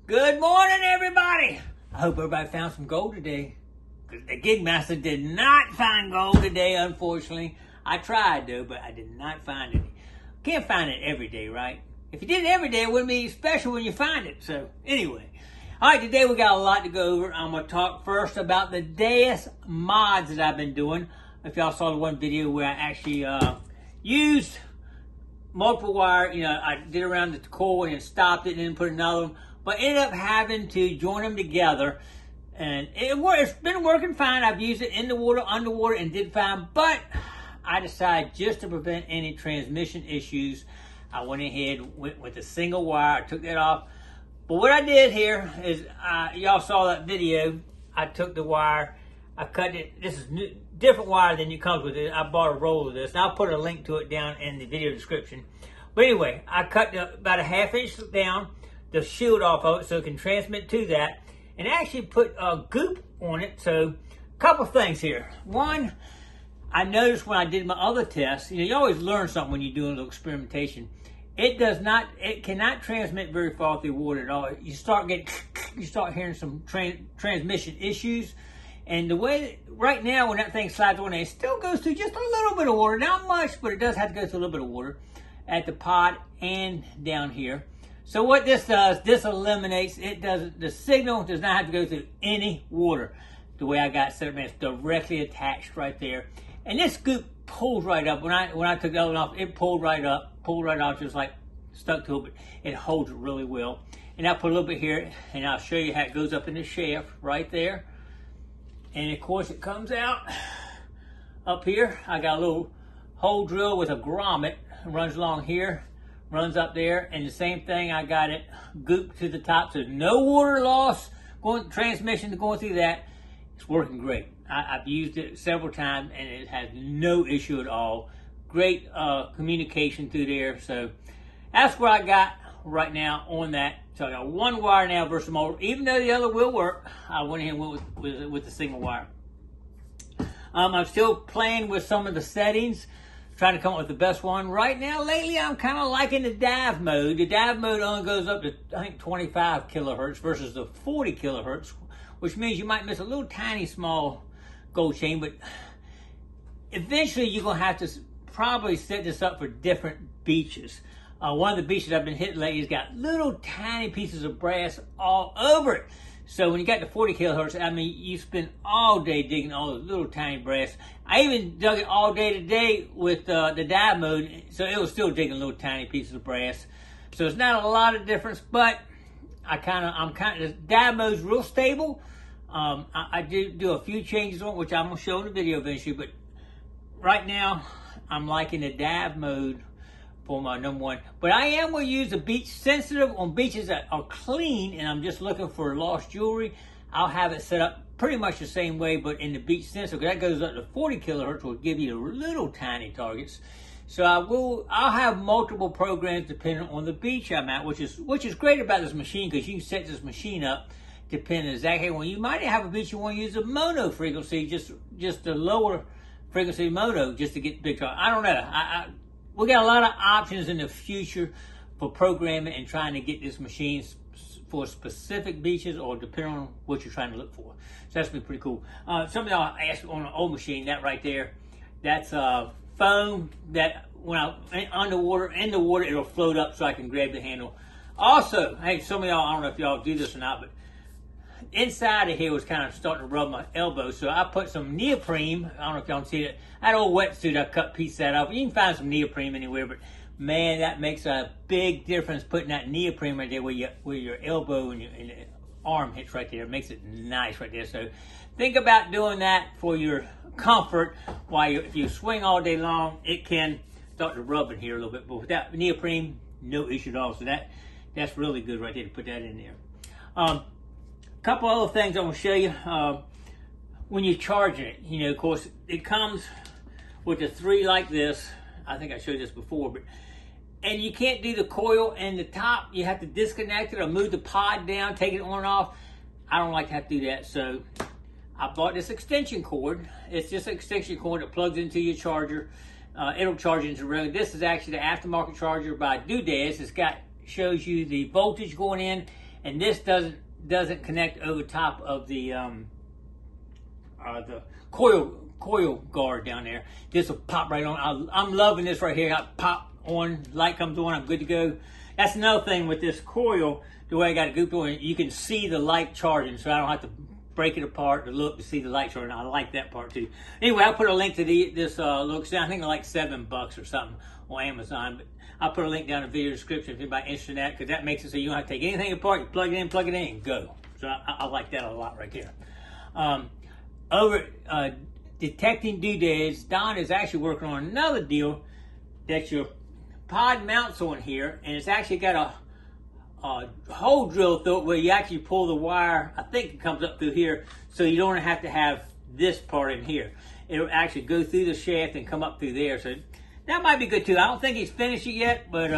Good morning, everybody. I hope everybody found some gold today. Because the Gigmaster did not find gold today, unfortunately. I tried, though, but I did not find any. Can't find it every day, right? If you did it every day, it wouldn't be special when you find it. So, anyway. All right, today we got a lot to go over. I'm going to talk first about the Deus mods that I've been doing. If y'all saw the one video where I actually used multiple wire, I did around the coil and stopped it and then put another one. But ended up having to join them together. And it's been working fine. I've used it in the water, underwater, and did fine. But I decided just to prevent any transmission issues, I went ahead with a single wire. I took that off. But what I did here is, y'all saw that video. I took the wire. I cut it. This is different wire than it comes with it. I bought a roll of this. And I'll put a link to it down in the video description. But anyway, I cut about a ½ inch down the shield off of it so it can transmit to that, and actually put a goop on it. So a couple things here. One, I noticed when I did my other tests, you always learn something when you're doing a little experimentation. It cannot transmit very far through water at all. You start hearing some transmission issues. And the way right now when that thing slides on there, it still goes through just a little bit of water, not much, but it does have to go through a little bit of water at the pod and down here. So what this does, this eliminates, the signal does not have to go through any water. The way I got it set up, it's directly attached right there. And this scoop pulls right up. When I took the other one off, it pulled right off, just like stuck to it, but it holds it really well. And I'll put a little bit here, and I'll show you how it goes up in the shaft right there. And of course it comes out up here. I got a little hole drill with a grommet, it runs along here. Runs up there, and the same thing, I got it gooped to the top, so no water loss, transmission going through that. It's working great. I've used it several times, and it has no issue at all. Great communication through there, so that's what I got right now on that. So I got one wire now versus motor. Even though the other will work, I went ahead and went with the single wire. I'm still playing with some of the settings, trying to come up with the best one. Right now, lately, I'm kind of liking the dive mode. The dive mode only goes up to, I think, 25 kilohertz versus the 40 kilohertz, which means you might miss a little tiny small gold chain, but eventually you're going to have to probably set this up for different beaches. One of the beaches I've been hitting lately has got little tiny pieces of brass all over it. So when you got the 40 kilohertz, I mean, you spend all day digging all the little tiny brass. I even dug it all day today with the dive mode, so it was still digging little tiny pieces of brass. So it's not a lot of difference, but the dive mode's real stable. I do a few changes on it, which I'm gonna show in the video eventually, but right now I'm liking the dive mode for my number one. But I am going to use the beach sensitive on beaches that are clean, and I'm just looking for lost jewelry. I'll have it set up pretty much the same way, but in the beach sensitive, because that goes up to 40 kilohertz, will give you the little tiny targets. So I'll have multiple programs depending on the beach I'm at, which is great about this machine, because you can set this machine up depending exactly when you might have a beach you want to use a mono frequency, just the lower frequency mono, just to get big target. I don't know. We got a lot of options in the future for programming and trying to get this machine for specific beaches or depending on what you're trying to look for. So that's been pretty cool. Some of y'all asked on an old machine, that right there, that's foam that when I'm in the water, it'll float up so I can grab the handle. Also, hey, some of y'all, I don't know if y'all do this or not, but inside of here was kind of starting to rub my elbow, so I put some neoprene. I don't know if y'all can see it. That old wetsuit, I cut piece that off. You can find some neoprene anywhere, but man, that makes a big difference putting that neoprene right there where your elbow and your arm hits right there. It makes it nice right there. So think about doing that for your comfort. If you swing all day long, it can start to rub in here a little bit, but without neoprene, no issue at all. So that's really good right there to put that in there. Couple other things I'm going to show you when you're charging it. Of course, it comes with the 3 like this. I think I showed this before, and you can't do the coil and the top. You have to disconnect it or move the pod down, take it on and off. I don't like to have to do that, so I bought this extension cord. It's just an extension cord that plugs into your charger. It'll charge into the regular. This is actually the aftermarket charger by Deus. Shows you the voltage going in and this doesn't connect over top of the coil guard down there. This will pop right on. I'm loving this right here. I pop on, light comes on, I'm good to go. That's another thing with this coil, the way I got it gooped on, you can see the light charging, so I don't have to break it apart to look to see the light charging. I like that part too. Anyway, I'll put a link to this look. I think they're like $7 or something on Amazon, but I'll put a link down in the video description if anybody's interested in that, because that makes it so you don't have to take anything apart. You plug it in, and go. So I like that a lot right there. Over detecting doodads, Don is actually working on another deal that your pod mounts on here, and it's actually got a hole drill through it where you actually pull the wire. I think it comes up through here, so you don't have to have this part in here. It'll actually go through the shaft and come up through there. So that might be good too. I don't think he's finished it yet, but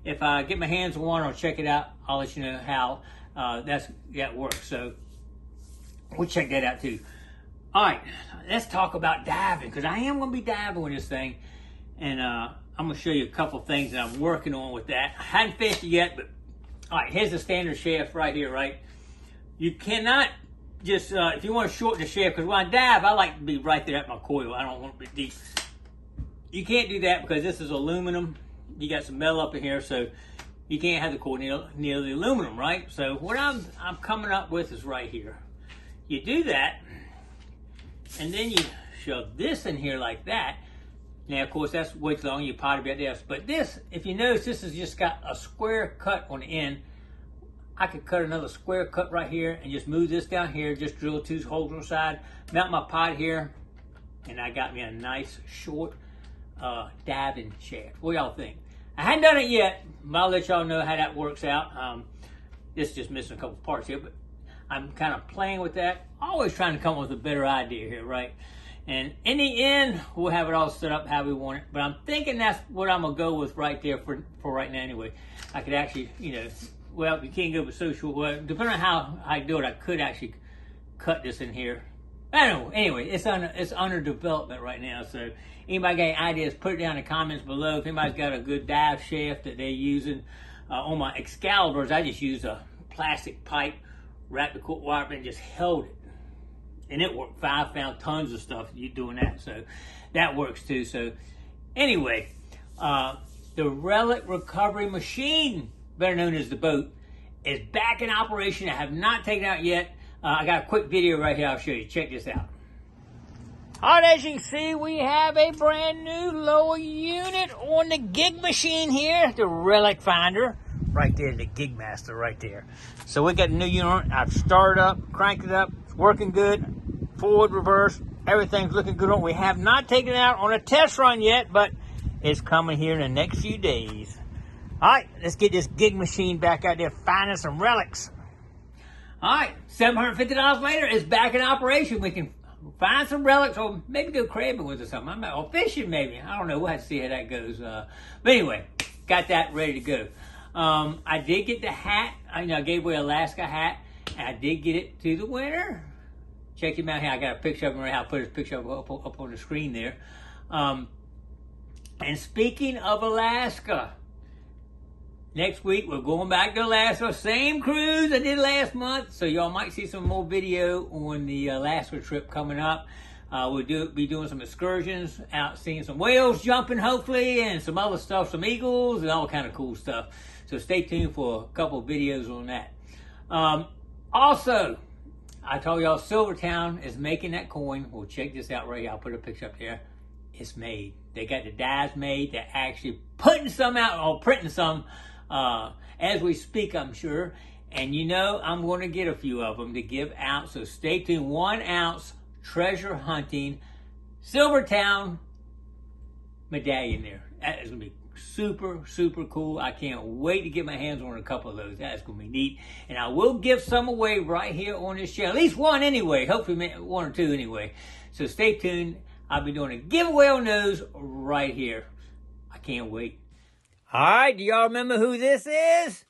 if I get my hands on one, I'll check it out. I'll let you know how that works. So we'll check that out too. All right, let's talk about diving, because I am going to be diving with this thing, and I'm going to show you a couple things that I'm working on with that. I hadn't finished it yet, but all right, here's the standard shaft right here, right? You cannot just, if you want to shorten the shaft, because when I dive, I like to be right there at my coil. I don't want to be deep. You can't do that because this is aluminum. You got some metal up in here, so you can't have the coil near the aluminum, right? So what I'm coming up with is right here. You do that, and then you shove this in here like that. Now, of course, that's way too long. You pot about this. But this, if you notice, this has just got a square cut on the end. I could cut another square cut right here and just move this down here. Just drill 2 holes on the side. Mount my pot here. And I got me a nice, short diving shaft. What y'all think? I hadn't done it yet, but I'll let y'all know how that works out. This is just missing a couple parts here, but I'm kind of playing with that. Always trying to come up with a better idea here, right? And in the end, we'll have it all set up how we want it. But I'm thinking that's what I'm going to go with right there for right now anyway. I could actually, well, you can't go with so short. Well, depending on how I do it, I could actually cut this in here. I don't know. Anyway, it's under development right now. So anybody got any ideas, put it down in the comments below. If anybody's got a good dive shaft that they're using. On my Excaliburs, I just used a plastic pipe, wrapped the cord wire up, and just held it. And it worked. I found tons of stuff you doing that, so that works too. So anyway, the relic recovery machine, better known as the boat, is back in operation. I have not taken it out yet. I got a quick video right here I'll show you. Check this out. All right, as you can see, we have a brand new lower unit on the gig machine here, the relic finder. Right there, the Gigmaster right there. So we got a new unit. I've started up, cranked it up. It's working good. Forward, reverse, everything's looking good on. We have not taken it out on a test run yet, but it's coming here in the next few days. All right, let's get this gig machine back out there finding some relics. All right, $750 later, it's back in operation. We can find some relics, or maybe go crabbing with it or something. Or fishing maybe. I don't know. We'll have to see how that goes. But anyway, got that ready to go. I did get the hat. I gave away Alaska hat, and I did get it to the winner. Check him out here. I got a picture of him right here. I'll put his picture up on the screen there. And speaking of Alaska, next week we're going back to Alaska. Same cruise I did last month. So y'all might see some more video on the Alaska trip coming up. We'll be doing some excursions, out seeing some whales jumping hopefully, and some other stuff, some eagles and all kind of cool stuff. So stay tuned for a couple of videos on that. Also, I told y'all Silvertown is making that coin. Well, check this out right here. I'll put a picture up there. It's made. They got the dies made. They're actually putting some out, or printing some as we speak, I'm sure. And I'm going to get a few of them to give out. So stay tuned. 1 ounce treasure hunting Silvertown medallion there. That is going to be super, super cool. I can't wait to get my hands on a couple of those. That's going to be neat. And I will give some away right here on this channel. At least one anyway. Hopefully 1 or 2 anyway. So stay tuned. I'll be doing a giveaway on those right here. I can't wait. All right. Do y'all remember who this is?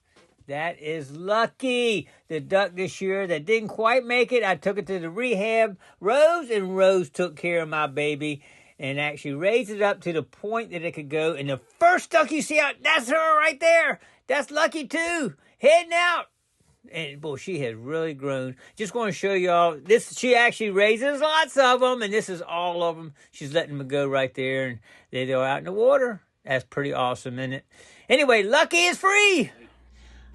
That is Lucky, the duck this year that didn't quite make it. I took it to the rehab, Rose, and Rose took care of my baby and actually raised it up to the point that it could go. And the first duck you see out, that's her right there. That's Lucky too, heading out. And boy, she has really grown. Just want to show y'all this. She actually raises lots of them, and this is all of them. She's letting them go right there, and they're out in the water. That's pretty awesome, isn't it? Anyway, Lucky is free.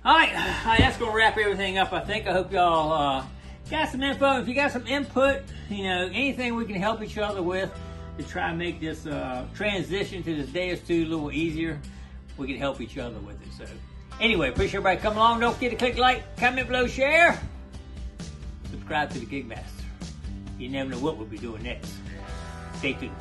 All right, that's gonna wrap everything up. I think. I hope y'all got some info. If you got some input, anything we can help each other with to try and make this transition to this Deus 2 a little easier, we can help each other with it. So. Anyway, appreciate everybody coming along. Don't forget to click like, comment below, share. Subscribe to the Gigmaster. You never know what we'll be doing next. Stay tuned.